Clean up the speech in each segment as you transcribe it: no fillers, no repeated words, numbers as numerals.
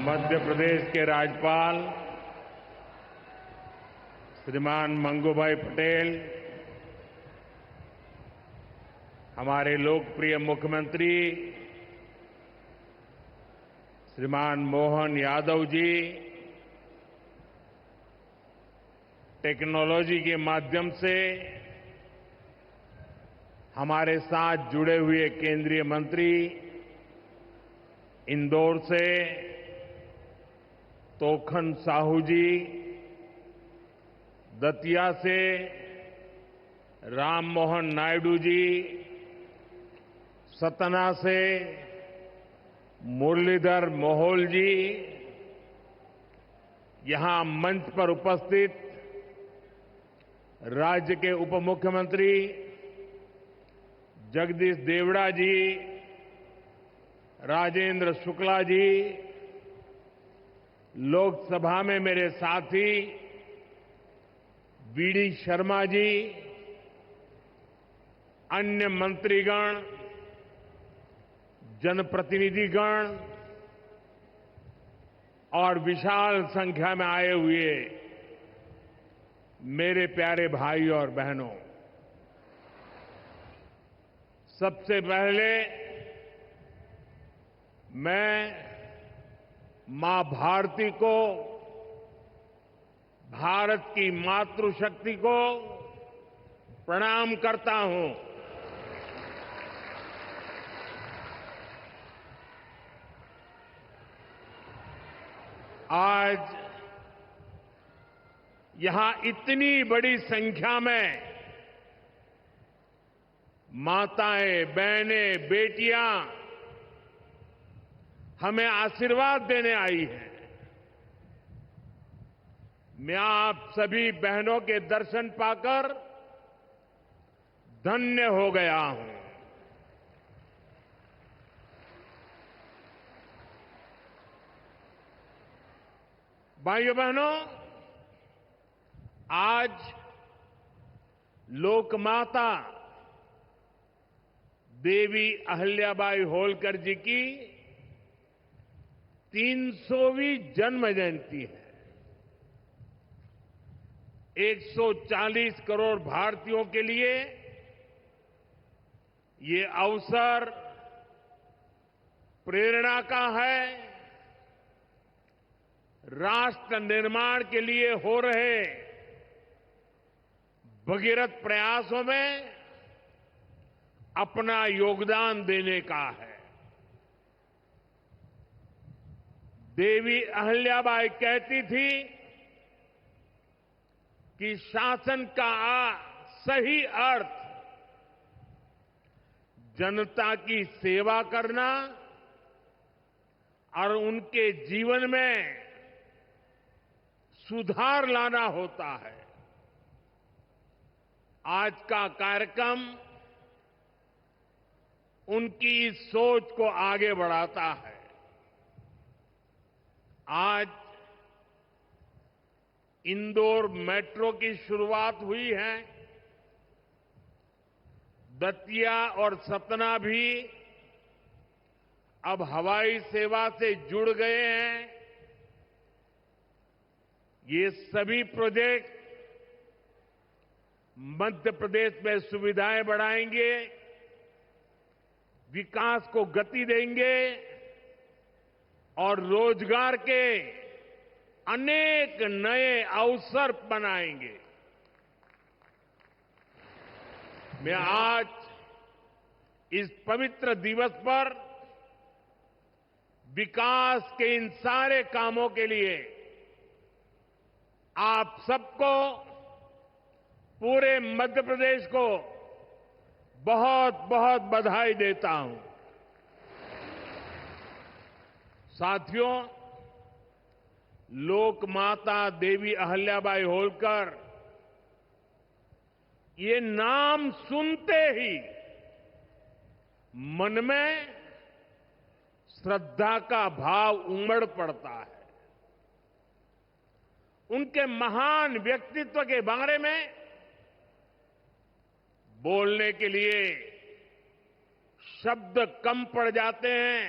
मध्य प्रदेश के राज्यपाल श्रीमान मंगूभाई पटेल, हमारे लोकप्रिय मुख्यमंत्री श्रीमान मोहन यादव जी, टेक्नोलॉजी के माध्यम से हमारे साथ जुड़े हुए केंद्रीय मंत्री, इंदौर से तोखन साहू जी, दतिया से राम मोहन नायडू जी, सतना से मुरलीधर मोहोल जी, यहां मंच पर उपस्थित राज्य के उप मुख्यमंत्री जगदीश देवड़ा जी, राजेंद्र शुक्ला जी, लोकसभा में मेरे साथी बीडी शर्मा जी, अन्य मंत्रीगण, जनप्रतिनिधिगण और विशाल संख्या में आए हुए मेरे प्यारे भाई और बहनों, सबसे पहले मैं मां भारती को, भारत की मातृशक्ति को प्रणाम करता हूं। आज यहां इतनी बड़ी संख्या में माताएं, बहनें, बेटियां हमें आशीर्वाद देने आई हैं। मैं आप सभी बहनों के दर्शन पाकर धन्य हो गया हूं। भाइयों बहनों, आज लोकमाता देवी अहिल्याबाई होलकर जी की 300वीं जन्म जयंती है। 140 करोड़ भारतीयों के लिए ये अवसर प्रेरणा का है। राष्ट्र निर्माण के लिए हो रहे भगीरथ प्रयासों में अपना योगदान देने का है। देवी अहिल्याबाई कहती थी कि शासन का सही अर्थ जनता की सेवा करना और उनके जीवन में सुधार लाना होता है। आज का कार्यक्रम उनकी इस सोच को आगे बढ़ाता है। आज इंदौर मेट्रो की शुरुआत हुई है। दतिया और सतना भी अब हवाई सेवा से जुड़ गए हैं। ये सभी प्रोजेक्ट मध्य प्रदेश में सुविधाएं बढ़ाएंगे, विकास को गति देंगे और रोजगार के अनेक नए अवसर बनाएंगे। मैं आज इस पवित्र दिवस पर विकास के इन सारे कामों के लिए आप सबको, पूरे मध्य प्रदेश को बहुत बहुत बधाई देता हूं। साथियों, लोकमाता देवी अहिल्याबाई होलकर, ये नाम सुनते ही मन में श्रद्धा का भाव उमड़ पड़ता है। उनके महान व्यक्तित्व के बारे में बोलने के लिए शब्द कम पड़ जाते हैं।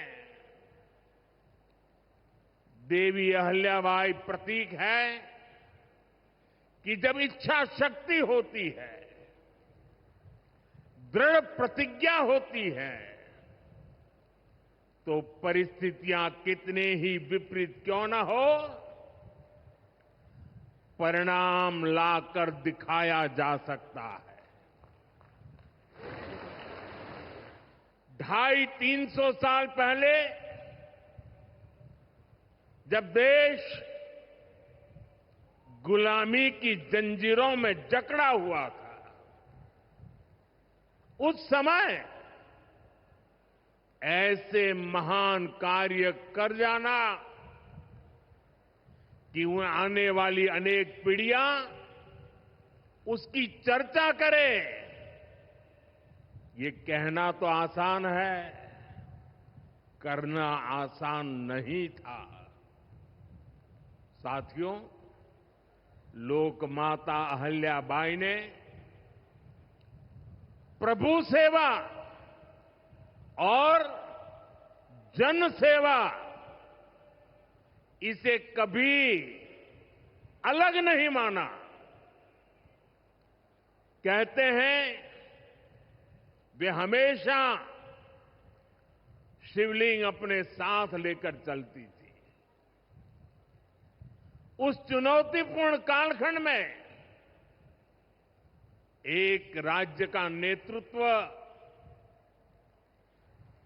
देवी अहल्याबाई प्रतीक है कि जब इच्छा शक्ति होती है, दृढ़ प्रतिज्ञा होती है, तो परिस्थितियां कितने ही विपरीत क्यों न हो, परिणाम लाकर दिखाया जा सकता है। 250-300 साल पहले जब देश गुलामी की जंजीरों में जकड़ा हुआ था, उस समय ऐसे महान कार्य कर जाना कि आने वाली अनेक पीढ़ियां उसकी चर्चा करें, ये कहना तो आसान है, करना आसान नहीं था। साथियों, लोकमाता अहल्याबाई ने प्रभु सेवा और जन सेवा, इसे कभी अलग नहीं माना। कहते हैं वे हमेशा शिवलिंग अपने साथ लेकर चलती थी। उस चुनौतीपूर्ण कालखंड में एक राज्य का नेतृत्व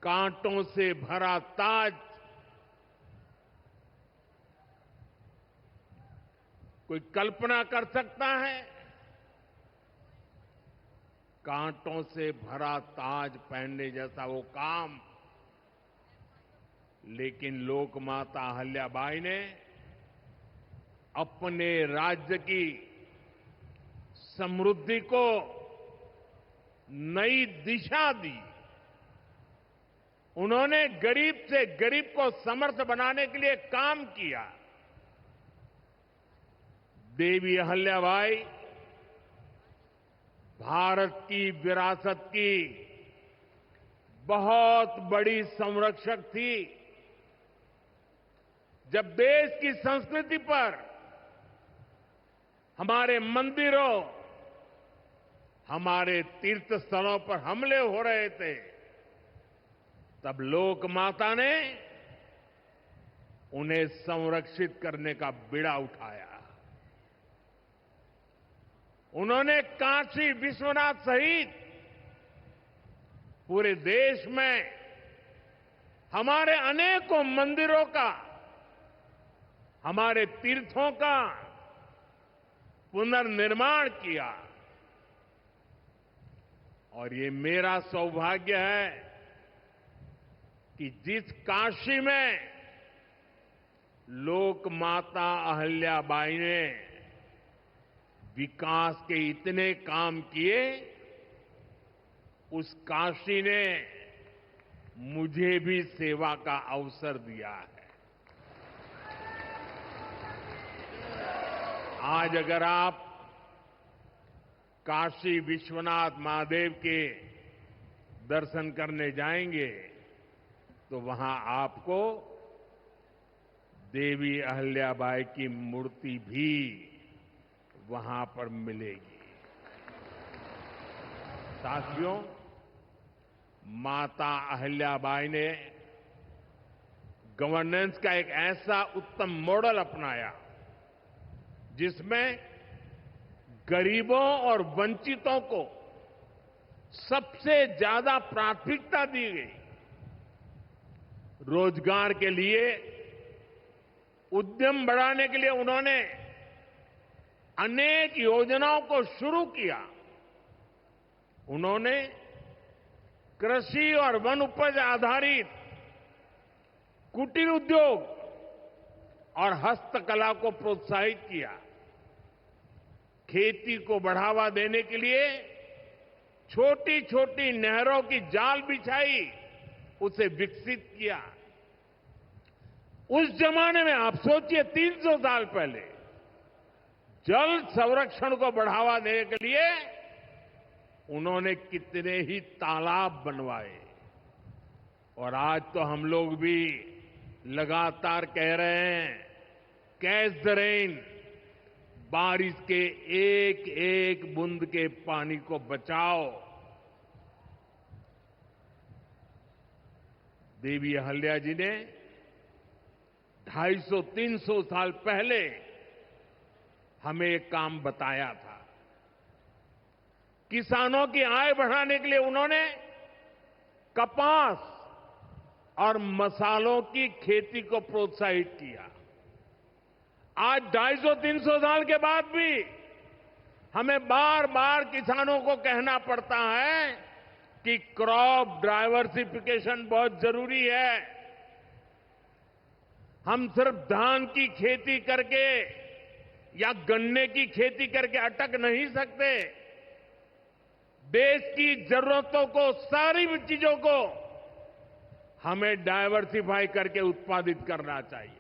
कांटों से भरा ताज कोई कल्पना कर सकता है? कांटों से भरा ताज पहनने जैसा वो काम, लेकिन लोकमाता अहल्याबाई ने अपने राज्य की समृद्धि को नई दिशा दी। उन्होंने गरीब से गरीब को समर्थ बनाने के लिए काम किया। देवी अहल्याबाई भारत की विरासत की बहुत बड़ी संरक्षक थी। जब देश की संस्कृति पर, हमारे मंदिरों, हमारे तीर्थ स्थलों पर हमले हो रहे थे, तब लोक माता ने उन्हें संरक्षित करने का बीड़ा उठाया। उन्होंने काशी विश्वनाथ सहित पूरे देश में हमारे अनेकों मंदिरों का, हमारे तीर्थों का पुनर्निर्माण किया। और ये मेरा सौभाग्य है कि जिस काशी में लोक माता अहल्याबाई ने विकास के इतने काम किए, उस काशी ने मुझे भी सेवा का अवसर दिया है। आज अगर आप काशी विश्वनाथ महादेव के दर्शन करने जाएंगे तो वहां आपको देवी अहल्याबाई की मूर्ति भी वहां पर मिलेगी। साथियों, माता अहल्याबाई ने गवर्नेंस का एक ऐसा उत्तम मॉडल अपनाया जिसमें गरीबों और वंचितों को सबसे ज्यादा प्राथमिकता दी गई। रोजगार के लिए, उद्यम बढ़ाने के लिए उन्होंने अनेक योजनाओं को शुरू किया। उन्होंने कृषि और वन उपज आधारित कुटीर उद्योग और हस्तकला को प्रोत्साहित किया। खेती को बढ़ावा देने के लिए छोटी छोटी नहरों की जाल बिछाई, उसे विकसित किया। उस जमाने में आप सोचिए, 300 साल पहले जल संरक्षण को बढ़ावा देने के लिए उन्होंने कितने ही तालाब बनवाए। और आज तो हम लोग भी लगातार कह रहे हैं, कैच द रेन, बारिश के एक एक बूंद के पानी को बचाओ। देवी अहल्या जी ने 250-300 साल पहले हमें एक काम बताया था। किसानों की आय बढ़ाने के लिए उन्होंने कपास और मसालों की खेती को प्रोत्साहित किया। आज 250-300 साल के बाद भी हमें बार बार किसानों को कहना पड़ता है कि क्रॉप डाइवर्सिफिकेशन बहुत जरूरी है। हम सिर्फ धान की खेती करके या गन्ने की खेती करके अटक नहीं सकते। देश की जरूरतों को, सारी चीजों को हमें डाइवर्सिफाई करके उत्पादित करना चाहिए।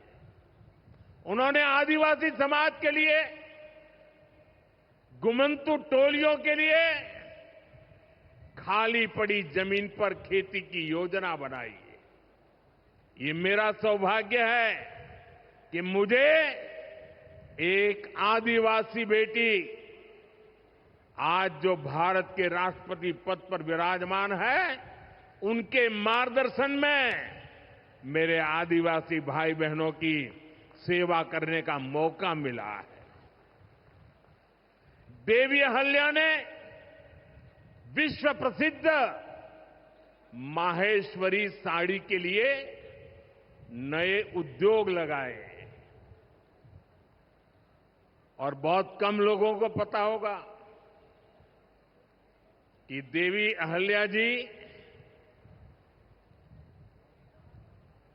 उन्होंने आदिवासी समाज के लिए, गुमंतु टोलियों के लिए खाली पड़ी जमीन पर खेती की योजना बनाई है। ये मेरा सौभाग्य है कि मुझे एक आदिवासी बेटी, आज जो भारत के राष्ट्रपति पद पर विराजमान है, उनके मार्गदर्शन में मेरे आदिवासी भाई बहनों की सेवा करने का मौका मिला है। देवी अहल्या ने विश्व प्रसिद्ध माहेश्वरी साड़ी के लिए नए उद्योग लगाए और बहुत कम लोगों को पता होगा कि देवी अहल्या जी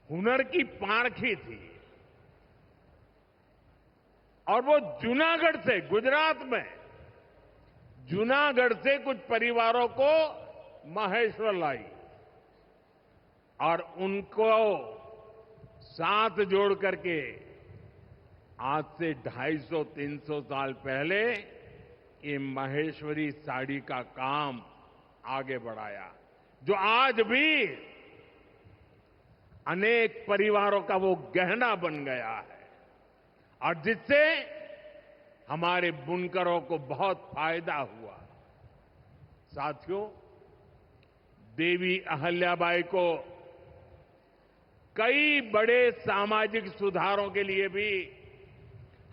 हुनर की पारखी थी और वो जूनागढ़ से, गुजरात में जूनागढ़ से कुछ परिवारों को माहेश्वर लाई और उनको साथ जोड़ करके आज से 250-300 साल पहले ये माहेश्वरी साड़ी का काम आगे बढ़ाया, जो आज भी अनेक परिवारों का वो गहना बन गया है और जिससे हमारे बुनकरों को बहुत फायदा हुआ। साथियों, देवी अहल्याबाई को कई बड़े सामाजिक सुधारों के लिए भी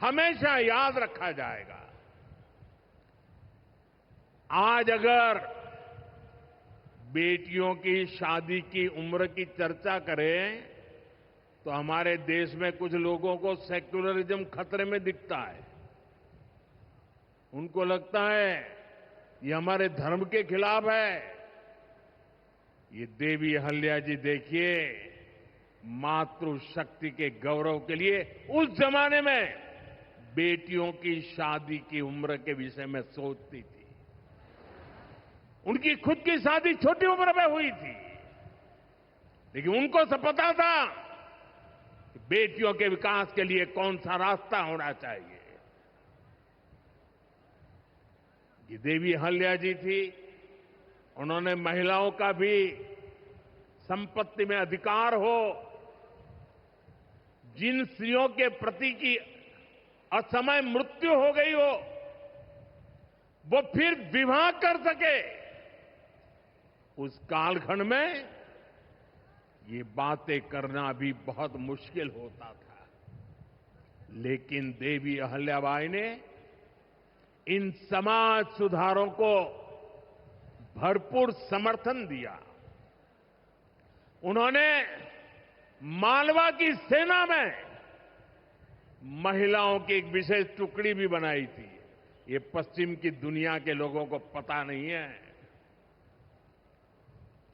हमेशा याद रखा जाएगा। आज अगर बेटियों की शादी की उम्र की चर्चा करें तो हमारे देश में कुछ लोगों को सेक्युलरिज्म खतरे में दिखता है। उनको लगता है ये हमारे धर्म के खिलाफ है। ये देवी अहल्या जी देखिए, मातृशक्ति के गौरव के लिए उस जमाने में बेटियों की शादी की उम्र के विषय में सोचती थी। उनकी खुद की शादी छोटी उम्र में हुई थी, लेकिन उनको सब पता था कि बेटियों के विकास के लिए कौन सा रास्ता होना चाहिए। ये देवी अहल्या जी थी, उन्होंने महिलाओं का भी संपत्ति में अधिकार हो, जिन स्त्रियों के प्रति की असमय मृत्यु हो गई हो वो फिर विवाह कर सके। उस कालखंड में ये बातें करना भी बहुत मुश्किल होता था, लेकिन देवी अहल्याबाई ने इन समाज सुधारों को भरपूर समर्थन दिया। उन्होंने मालवा की सेना में महिलाओं की एक विशेष टुकड़ी भी बनाई थी। ये पश्चिम की दुनिया के लोगों को पता नहीं है,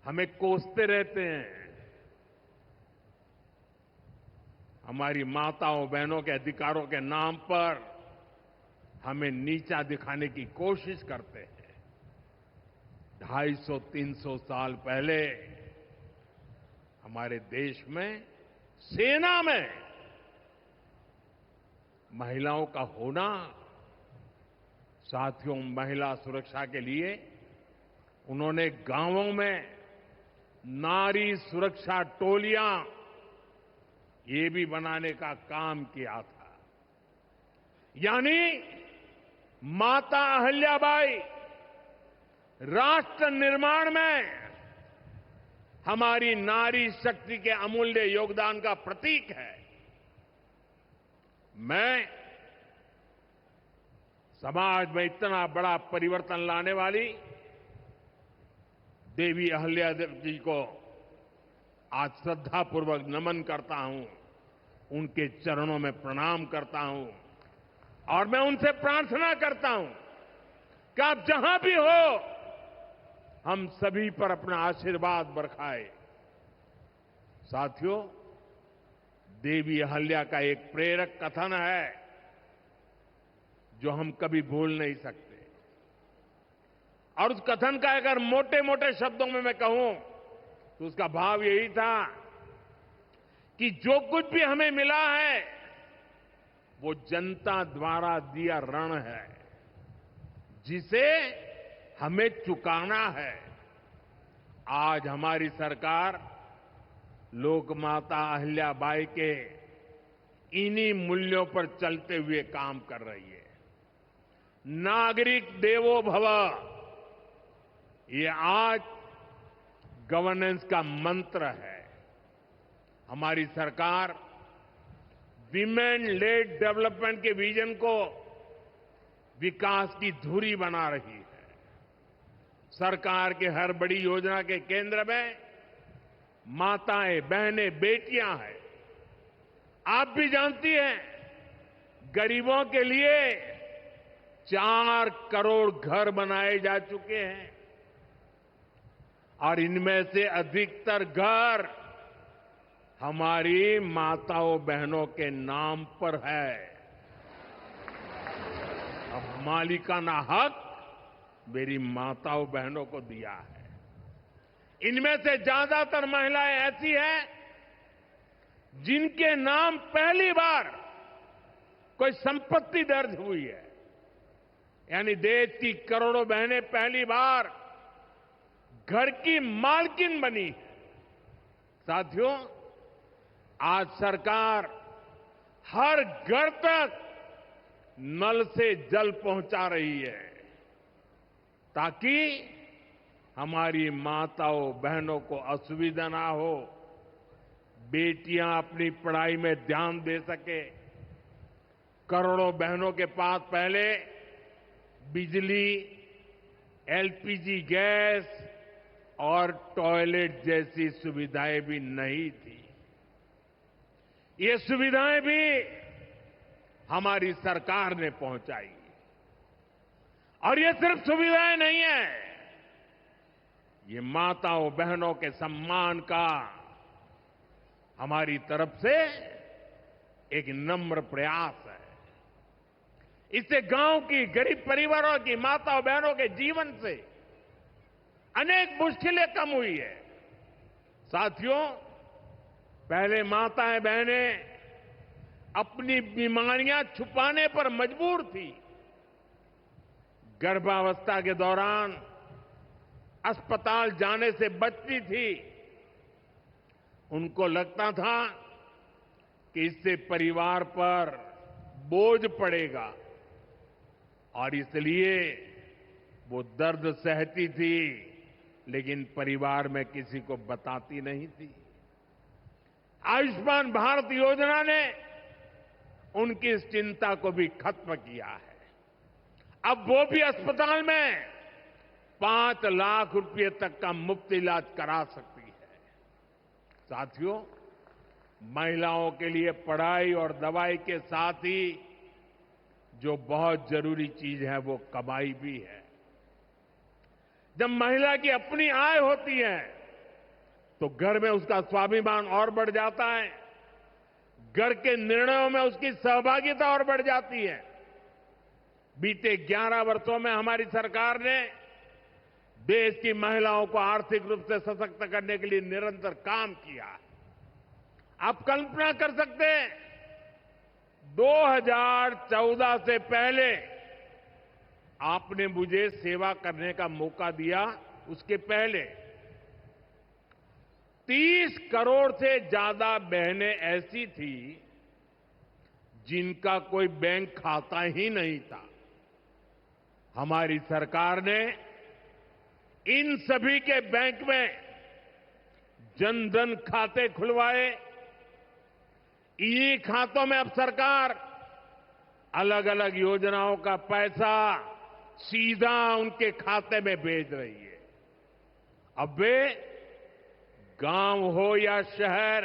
हमें कोसते रहते हैं। हमारी माताओं बहनों के अधिकारों के नाम पर हमें नीचा दिखाने की कोशिश करते हैं। 250-300 साल पहले हमारे देश में सेना में महिलाओं का होना, साथियों, महिला सुरक्षा के लिए उन्होंने गांवों में नारी सुरक्षा टोलियां ये भी बनाने का काम किया था। यानी माता अहिल्याबाई राष्ट्र निर्माण में हमारी नारी शक्ति के अमूल्य योगदान का प्रतीक है। मैं समाज में इतना बड़ा परिवर्तन लाने वाली देवी अहिल्या जी को आज श्रद्धापूर्वक नमन करता हूं, उनके चरणों में प्रणाम करता हूं और मैं उनसे प्रार्थना करता हूं कि आप जहां भी हो, हम सभी पर अपना आशीर्वाद बरसाए। साथियों, देवी अहिल्या का एक प्रेरक कथन है जो हम कभी भूल नहीं सकते। और उस कथन का अगर मोटे मोटे शब्दों में मैं कहूं तो उसका भाव यही था कि जो कुछ भी हमें मिला है वो जनता द्वारा दिया ऋण है, जिसे हमें चुकाना है। आज हमारी सरकार लोकमाता अहिल्याबाई के इन्हीं मूल्यों पर चलते हुए काम कर रही है। नागरिक देवो भव, ये आज गवर्नेंस का मंत्र है। हमारी सरकार विमेन लेड डेवलपमेंट के विजन को विकास की धुरी बना रही है। सरकार के हर बड़ी योजना के केंद्र में माताएं, बहनें, बेटियां हैं। आप भी जानती हैं, गरीबों के लिए 4 करोड़ घर बनाए जा चुके हैं और इनमें से अधिकतर घर हमारी माताओं बहनों के नाम पर है। अब मालिकाना हक मेरी माताओं बहनों को दिया है। इनमें से ज्यादातर महिलाएं ऐसी हैं जिनके नाम पहली बार कोई संपत्ति दर्ज हुई है। यानी देश की करोड़ों बहनें पहली बार घर की मालकिन बनी है। साथियों, आज सरकार हर घर तक नल से जल पहुंचा रही है ताकि हमारी माताओं बहनों को असुविधा ना हो, बेटियां अपनी पढ़ाई में ध्यान दे सके। करोड़ों बहनों के पास पहले बिजली, एलपीजी गैस और टॉयलेट जैसी सुविधाएं भी नहीं थी। ये सुविधाएं भी हमारी सरकार ने पहुंचाई। और ये सिर्फ सुविधाएं नहीं है, ये माताओं बहनों के सम्मान का हमारी तरफ से एक नम्र प्रयास है। इससे गांव की गरीब परिवारों की माताओं बहनों के जीवन से अनेक मुश्किलें कम हुई है। साथियों, पहले माताएं बहनें अपनी बीमारियां छुपाने पर मजबूर थी। गर्भावस्था के दौरान अस्पताल जाने से बचती थी। उनको लगता था कि इससे परिवार पर बोझ पड़ेगा और इसलिए वो दर्द सहती थी, लेकिन परिवार में किसी को बताती नहीं थी। आयुष्मान भारत योजना ने उनकी इस चिंता को भी खत्म किया है। अब वो भी अस्पताल में 5 लाख रुपए तक का मुफ्त इलाज करा सकती है। साथियों, महिलाओं के लिए पढ़ाई और दवाई के साथ ही जो बहुत जरूरी चीज है वो कमाई भी है। जब महिला की अपनी आय होती है तो घर में उसका स्वाभिमान और बढ़ जाता है, घर के निर्णयों में उसकी सहभागिता और बढ़ जाती है। बीते 11 वर्षों में हमारी सरकार ने देश की महिलाओं को आर्थिक रूप से सशक्त करने के लिए निरंतर काम किया है। आप कल्पना कर सकते हैं, 2014 से पहले आपने मुझे सेवा करने का मौका दिया, उसके पहले 30 करोड़ से ज्यादा बहनें ऐसी थी जिनका कोई बैंक खाता ही नहीं था। हमारी सरकार ने इन सभी के बैंक में जन-धन खाते खुलवाए। इन्हीं खातों में अब सरकार अलग अलग योजनाओं का पैसा सीधा उनके खाते में भेज रही है। अब वे गांव हो या शहर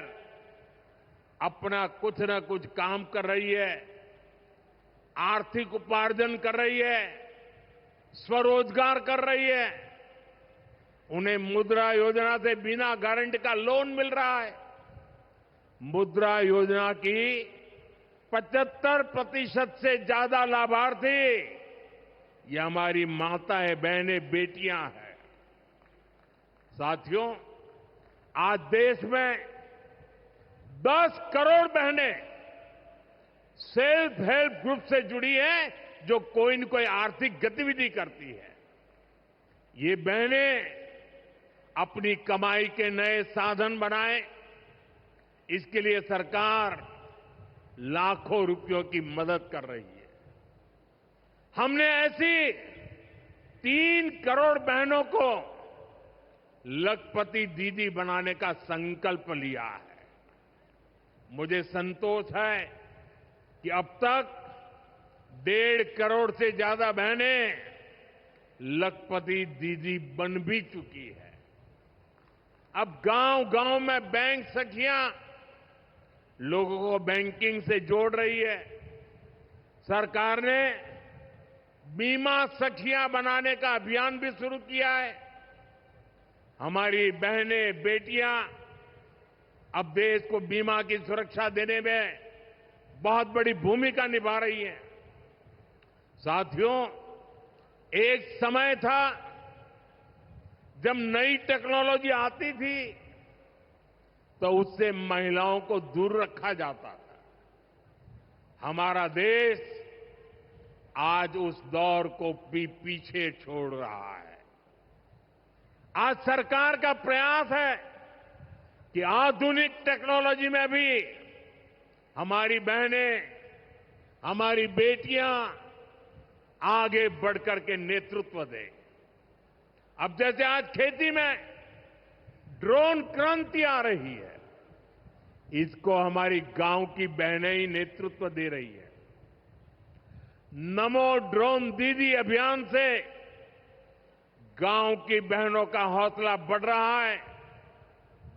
अपना कुछ न कुछ काम कर रही है, आर्थिक उपार्जन कर रही है, स्वरोजगार कर रही है। उन्हें मुद्रा योजना से बिना गारंटी का लोन मिल रहा है। मुद्रा योजना की 75% से ज्यादा लाभार्थी ये हमारी माताएं, बहनें, बेटियां हैं। साथियों, आज देश में 10 करोड़ बहनें सेल्फ हेल्प ग्रुप से जुड़ी हैं, जो कोई न कोई आर्थिक गतिविधि करती है। ये बहनें अपनी कमाई के नए साधन बनाएं, इसके लिए सरकार लाखों रुपयों की मदद कर रही है। हमने ऐसी 3 करोड़ बहनों को लखपति दीदी बनाने का संकल्प लिया है। मुझे संतोष है कि अब तक 1.5 करोड़ से ज्यादा बहनें लखपति दीदी बन भी चुकी है। अब गांव-गांव में बैंक सखियां लोगों को बैंकिंग से जोड़ रही है। सरकार ने बीमा सखियां बनाने का अभियान भी शुरू किया है। हमारी बहनें, बेटियां अब देश को बीमा की सुरक्षा देने में बहुत बड़ी भूमिका निभा रही हैं। साथियों, एक समय था जब नई टेक्नोलॉजी आती थी तो उससे महिलाओं को दूर रखा जाता था। हमारा देश आज उस दौर को भी पीछे छोड़ रहा है। आज सरकार का प्रयास है कि आधुनिक टेक्नोलॉजी में भी हमारी बहनें, हमारी बेटियां आगे बढ़कर के नेतृत्व दें। अब जैसे आज खेती में ड्रोन क्रांति आ रही है, इसको हमारी गांव की बहनें ही नेतृत्व दे रही है। नमो ड्रोन दीदी अभियान से गांव की बहनों का हौसला बढ़ रहा है,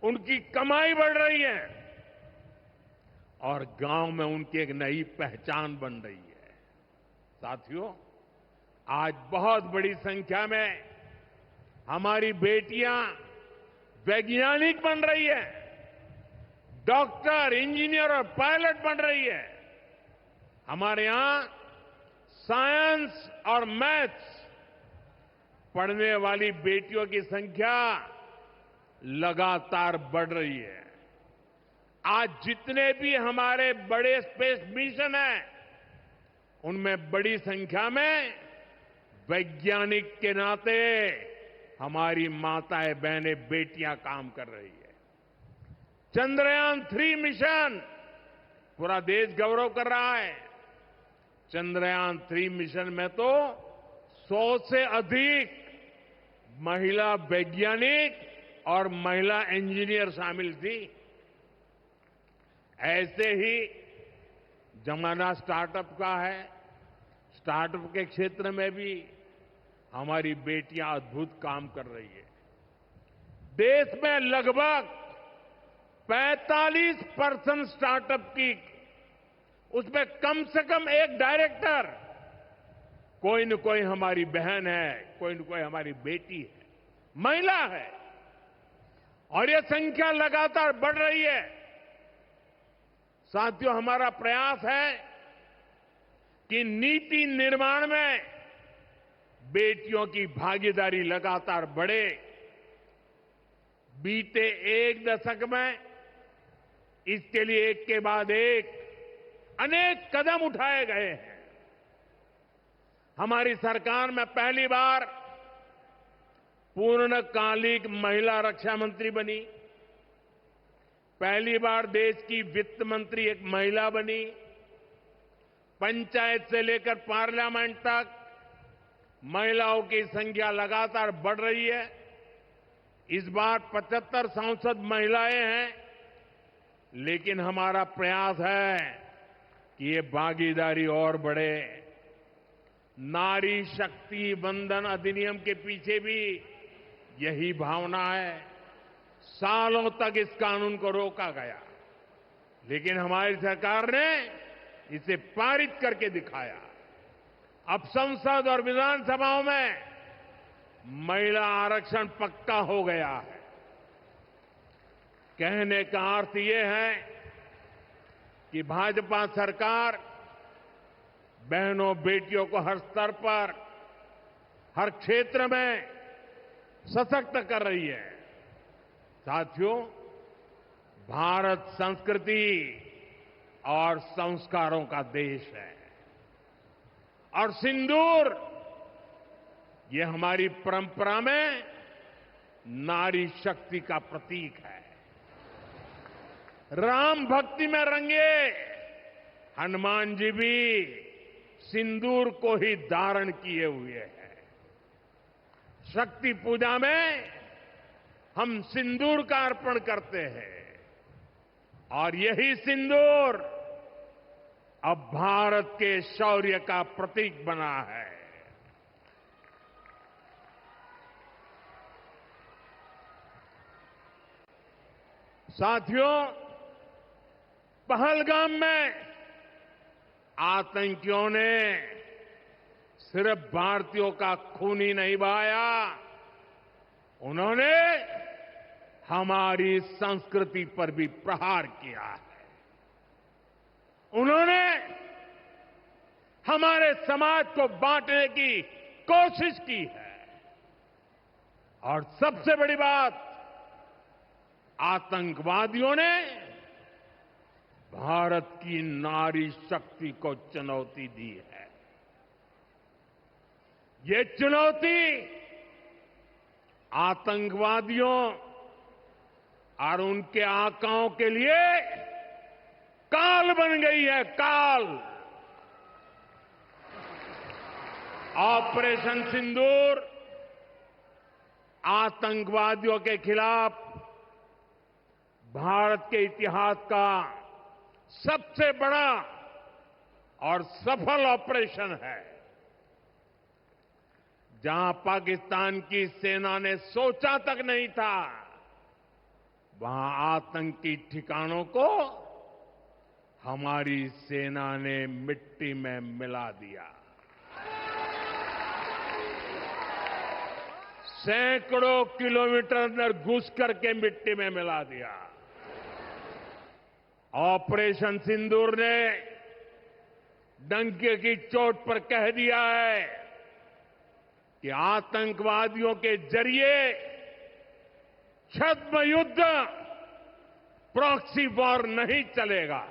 उनकी कमाई बढ़ रही है और गांव में उनकी एक नई पहचान बन रही है। साथियों, आज बहुत बड़ी संख्या में हमारी बेटियां वैज्ञानिक बन रही है, डॉक्टर, इंजीनियर और पायलट बन रही है। हमारे यहां साइंस और मैथ्स पढ़ने वाली बेटियों की संख्या लगातार बढ़ रही है। आज जितने भी हमारे बड़े स्पेस मिशन हैं, उनमें बड़ी संख्या में वैज्ञानिक के नाते हमारी माताएं, बहनें, बेटियां काम कर रही है। चंद्रयान 3 मिशन पूरा देश गौरव कर रहा है। चंद्रयान 3 मिशन में तो 100 से अधिक महिला वैज्ञानिक और महिला इंजीनियर शामिल थी। ऐसे ही जमाना स्टार्टअप का है। स्टार्टअप के क्षेत्र में भी हमारी बेटियां अद्भुत काम कर रही है। देश में लगभग 45% स्टार्टअप की, उसमें कम से कम एक डायरेक्टर कोई न कोई हमारी बहन है, कोई न कोई हमारी बेटी है, महिला है। और ये संख्या लगातार बढ़ रही है। साथियों, हमारा प्रयास है कि नीति निर्माण में बेटियों की भागीदारी लगातार बढ़े। बीते 1 दशक में इसके लिए एक के बाद एक अनेक कदम उठाए गए हैं। हमारी सरकार में पहली बार पूर्णकालिक महिला रक्षा मंत्री बनी। पहली बार देश की वित्त मंत्री एक महिला बनी। पंचायत से लेकर पार्लियामेंट तक महिलाओं की संख्या लगातार बढ़ रही है। इस बार 75 सांसद महिलाएं हैं, लेकिन हमारा प्रयास है कि ये भागीदारी और बढ़े। नारी शक्ति वंदन अधिनियम के पीछे भी यही भावना है। सालों तक इस कानून को रोका गया, लेकिन हमारी सरकार ने इसे पारित करके दिखाया। अब संसद और विधानसभाओं में महिला आरक्षण पक्का हो गया है। कहने का अर्थ ये है कि भाजपा सरकार बहनों बेटियों को हर स्तर पर, हर क्षेत्र में सशक्त कर रही है। साथियों, भारत संस्कृति और संस्कारों का देश है और सिंदूर ये हमारी परंपरा में नारी शक्ति का प्रतीक है। राम भक्ति में रंगे हनुमान जी भी सिंदूर को ही धारण किए हुए हैं। शक्ति पूजा में हम सिंदूर का अर्पण करते हैं और यही सिंदूर अब भारत के शौर्य का प्रतीक बना है। साथियों, पहलगाम में आतंकियों ने सिर्फ भारतीयों का खून ही नहीं बहाया, उन्होंने हमारी संस्कृति पर भी प्रहार किया है। उन्होंने हमारे समाज को बांटने की कोशिश की है और सबसे बड़ी बात, आतंकवादियों ने भारत की नारी शक्ति को चुनौती दी है। ये चुनौती आतंकवादियों और उनके आकाओं के लिए काल बन गई है, काल। ऑपरेशन सिंदूर आतंकवादियों के खिलाफ भारत के इतिहास का सबसे बड़ा और सफल ऑपरेशन है। जहां पाकिस्तान की सेना ने सोचा तक नहीं था, वहां आतंकी ठिकानों को हमारी सेना ने मिट्टी में मिला दिया। सैकड़ों किलोमीटर अंदर घुस करके मिट्टी में मिला दिया। ऑपरेशन सिंदूर ने डंके की चोट पर कह दिया है कि आतंकवादियों के जरिए छद्म युद्ध, प्रॉक्सी वॉर नहीं चलेगा।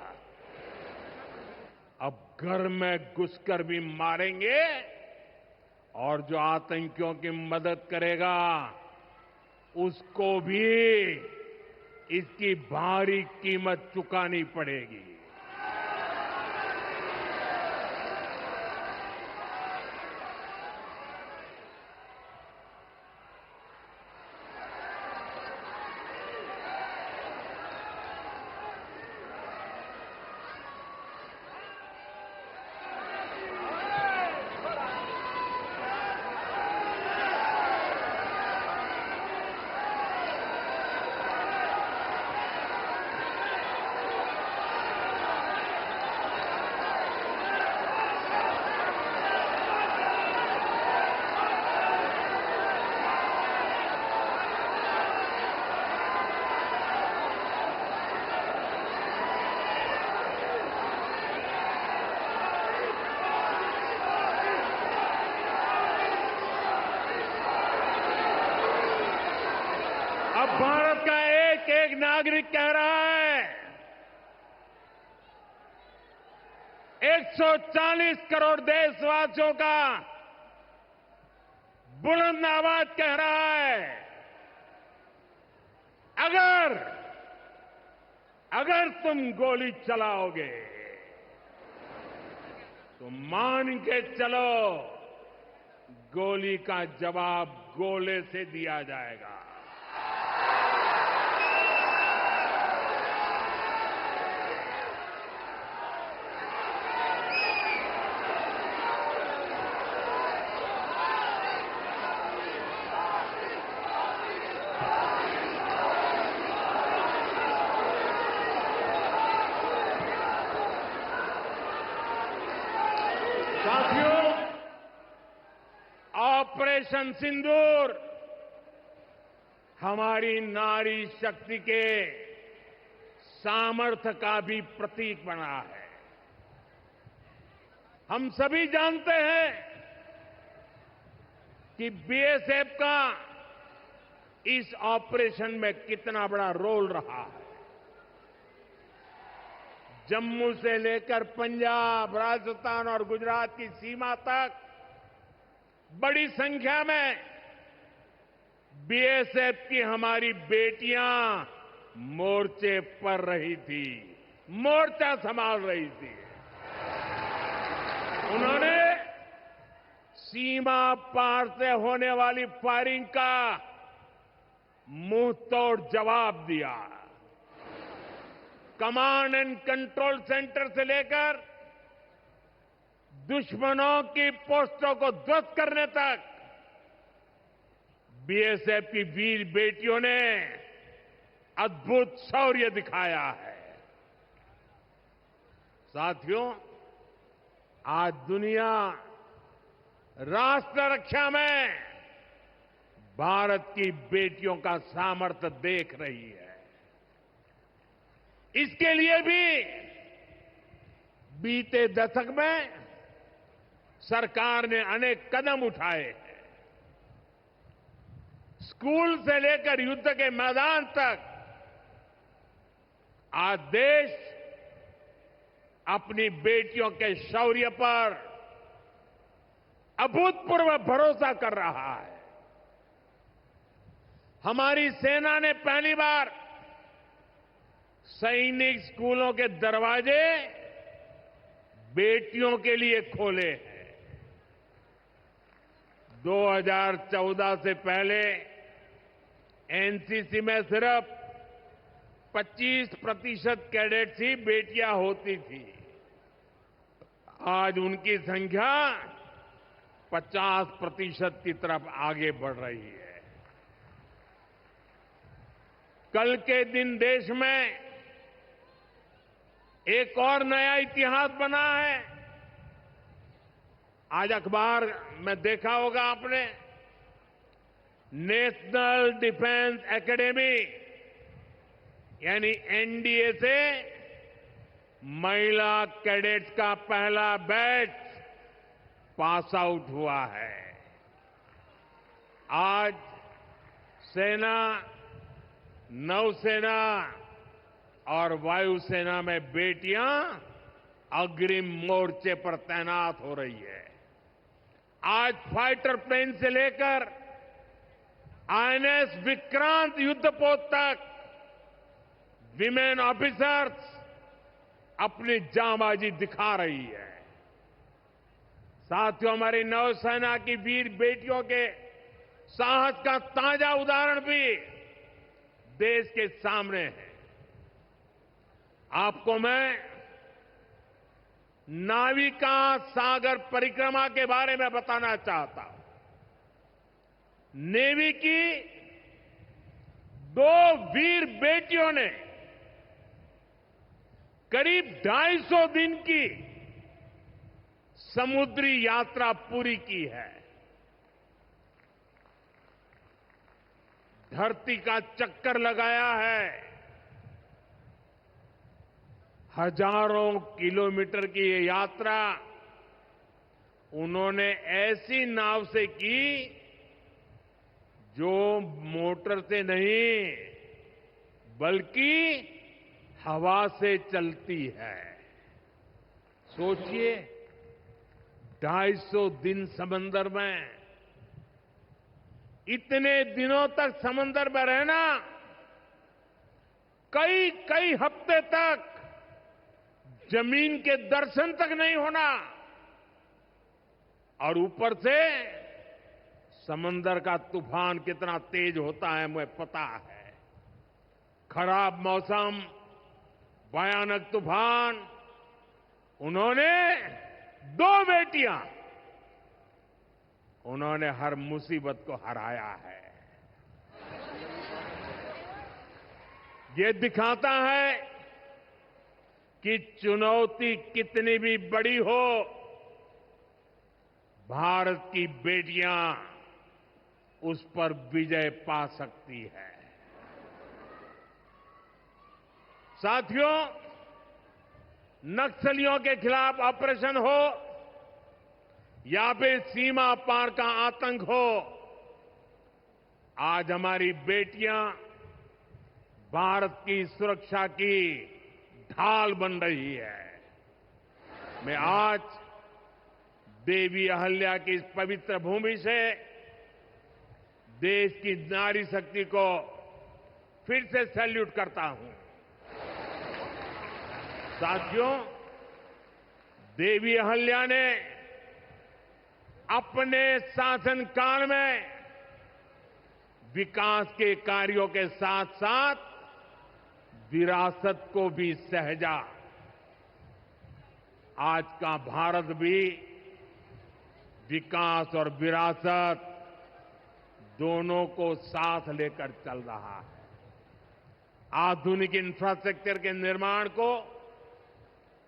अब घर में घुसकर भी मारेंगे और जो आतंकियों की मदद करेगा उसको भी इसकी भारी कीमत चुकानी पड़ेगी। अब भारत का एक एक नागरिक कह रहा है, 140 करोड़ देशवासियों का बुलंद आवाज कह रहा है, अगर अगर तुम गोली चलाओगे तो मान के चलो गोली का जवाब गोले से दिया जाएगा। साथियों, ऑपरेशन सिंदूर हमारी नारी शक्ति के सामर्थ्य का भी प्रतीक बना है। हम सभी जानते हैं कि बीएसएफ का इस ऑपरेशन में कितना बड़ा रोल रहा है। जम्मू से लेकर पंजाब, राजस्थान और गुजरात की सीमा तक बड़ी संख्या में बीएसएफ की हमारी बेटियां मोर्चे पर रही थी, मोर्चा संभाल रही थी। उन्होंने सीमा पार से होने वाली फायरिंग का मुंह तोड़ जवाब दिया। कमांड एंड कंट्रोल सेंटर से लेकर दुश्मनों की पोस्टों को ध्वस्त करने तक बीएसएफ की वीर बेटियों ने अद्भुत शौर्य दिखाया है। साथियों, आज दुनिया राष्ट्र रक्षा में भारत की बेटियों का सामर्थ्य देख रही है। इसके लिए भी बीते दशक में सरकार ने अनेक कदम उठाए हैं। स्कूल से लेकर युद्ध के मैदान तक आज देश अपनी बेटियों के शौर्य पर अभूतपूर्व भरोसा कर रहा है। हमारी सेना ने पहली बार सैनिक स्कूलों के दरवाजे बेटियों के लिए खोले हैं। 2014 से पहले एनसीसी में सिर्फ 25% कैडेट्स ही बेटियां होती थी। आज उनकी संख्या 50% की तरफ आगे बढ़ रही है। कल के दिन देश में एक और नया इतिहास बना है। आज अखबार में देखा होगा आपने, नेशनल डिफेंस एकेडमी यानी एनडीए से महिला कैडेट्स का पहला बैच पास आउट हुआ है। आज सेना, नौसेना और वायुसेना में बेटियां अग्रिम मोर्चे पर तैनात हो रही है। आज फाइटर प्लेन से लेकर आईएनएस विक्रांत युद्धपोत तक विमेन ऑफिसर्स अपनी जांबाजी दिखा रही है। साथियों, हमारी नौसेना की वीर बेटियों के साहस का ताजा उदाहरण भी देश के सामने है। आपको मैं नाविका सागर परिक्रमा के बारे में बताना चाहता हूं। नेवी की 2 वीर बेटियों ने करीब 250 दिन की समुद्री यात्रा पूरी की है। धरती का चक्कर लगाया है। हजारों किलोमीटर की ये यात्रा उन्होंने ऐसी नाव से की जो मोटर से नहीं बल्कि हवा से चलती है। सोचिए, 250 दिन समंदर में, इतने दिनों तक समंदर में रहना कई कई हफ्ते तक जमीन के दर्शन तक नहीं होना और ऊपर से समंदर का तूफान कितना तेज होता है मुझे पता है। खराब मौसम, भयानक तूफान, उन्होंने 2 बेटियां, उन्होंने हर मुसीबत को हराया है। ये दिखाता है कि चुनौती कितनी भी बड़ी हो, भारत की बेटियां उस पर विजय पा सकती है। साथियों, नक्सलियों के खिलाफ ऑपरेशन हो या फिर सीमा पार का आतंक हो, आज हमारी बेटियां भारत की सुरक्षा की ढाल बन रही है। मैं आज देवी अहल्या की इस पवित्र भूमि से देश की नारी शक्ति को फिर से सैल्यूट करता हूं। साथियों, देवी अहल्या ने अपने शासनकाल में विकास के कार्यों के साथ साथ विरासत को भी सहेजा। आज का भारत भी विकास और विरासत दोनों को साथ लेकर चल रहा है। आधुनिक इंफ्रास्ट्रक्चर के निर्माण को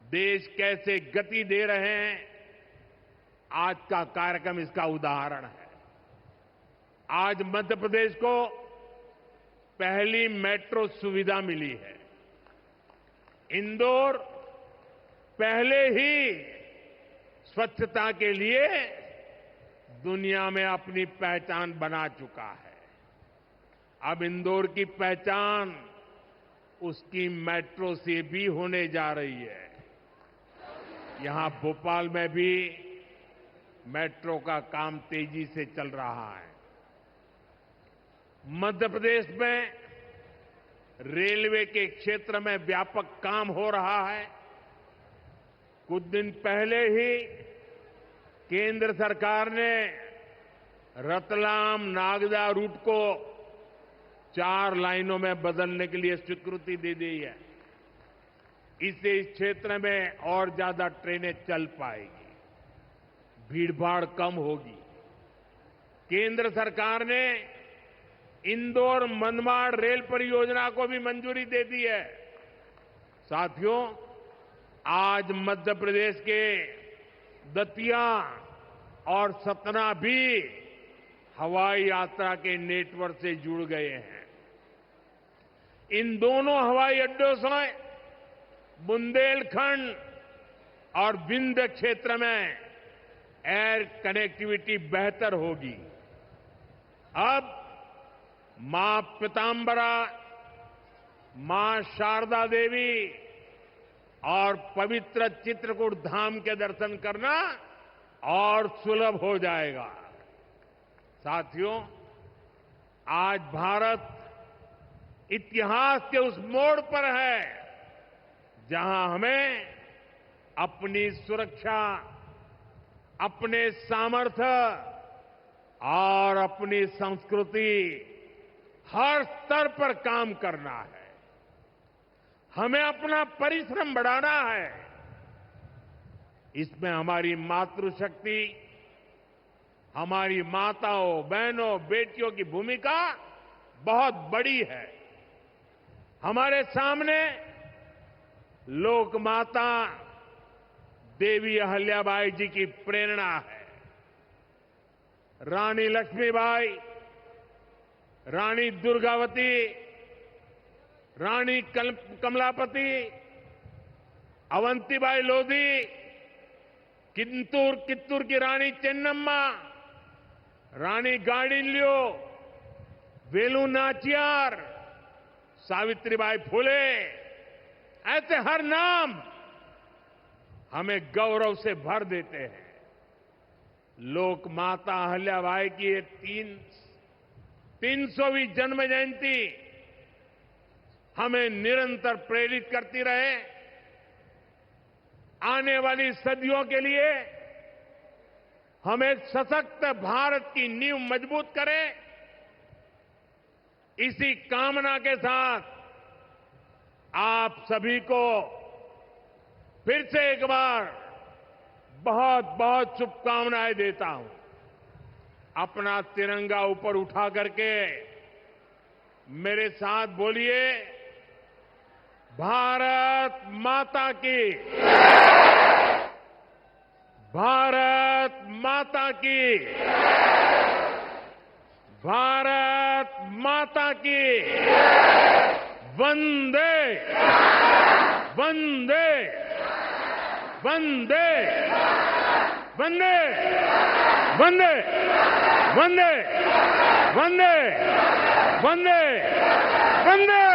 देश कैसे गति दे रहे हैं, आज का कार्यक्रम इसका उदाहरण है। आज मध्य प्रदेश को पहली मेट्रो सुविधा मिली है। इंदौर पहले ही स्वच्छता के लिए दुनिया में अपनी पहचान बना चुका है। अब इंदौर की पहचान उसकी मेट्रो से भी होने जा रही है। यहां भोपाल में भी मेट्रो का काम तेजी से चल रहा है। मध्य प्रदेश में रेलवे के क्षेत्र में व्यापक काम हो रहा है। कुछ दिन पहले ही केंद्र सरकार ने रतलाम नागदा रूट को 4 लाइनों में बदलने के लिए स्वीकृति दे दी है। इससे इस क्षेत्र में और ज्यादा ट्रेनें चल पाएगी, भीड़भाड़ कम होगी। केंद्र सरकार ने इंदौर मनमाड़ रेल परियोजना को भी मंजूरी दे दी है। साथियों, आज मध्य प्रदेश के दतिया और सतना भी हवाई यात्रा के नेटवर्क से जुड़ गए हैं। इन दोनों हवाई अड्डों से बुंदेलखंड और विंध्य क्षेत्र में एयर कनेक्टिविटी बेहतर होगी। अब मां पीतांबरा, मां शारदा देवी और पवित्र चित्रकूट धाम के दर्शन करना और सुलभ हो जाएगा। साथियों, आज भारत इतिहास के उस मोड़ पर है जहां हमें अपनी सुरक्षा, अपने सामर्थ्य और अपनी संस्कृति हर स्तर पर काम करना है। हमें अपना परिश्रम बढ़ाना है। इसमें हमारी मातृशक्ति, हमारी माताओं, बहनों, बेटियों की भूमिका बहुत बड़ी है। हमारे सामने लोक माता देवी अहल्याबाई जी की प्रेरणा है। रानी लक्ष्मीबाई, रानी दुर्गावती, रानी कमलापति, अवंतीबाई लोधी, कित्तूर की रानी चेन्नम्मा, रानी गाडिल्यो, वेलु नाचियार, सावित्रीबाई फुले, ऐसे हर नाम हमें गौरव से भर देते हैं। लोक माता अहल्याबाई की ये 300वीं जन्म जयंती हमें निरंतर प्रेरित करती रहे। आने वाली सदियों के लिए हम एक सशक्त भारत की नींव मजबूत करें। इसी कामना के साथ आप सभी को फिर से एक बार बहुत बहुत शुभकामनाएं देता हूं। अपना तिरंगा ऊपर उठा करके मेरे साथ बोलिए, भारत माता की, भारत माता की, भारत माता की, वंदे वंदे वंदे वंदे वंदे वंदे वंदे वंदे वंदे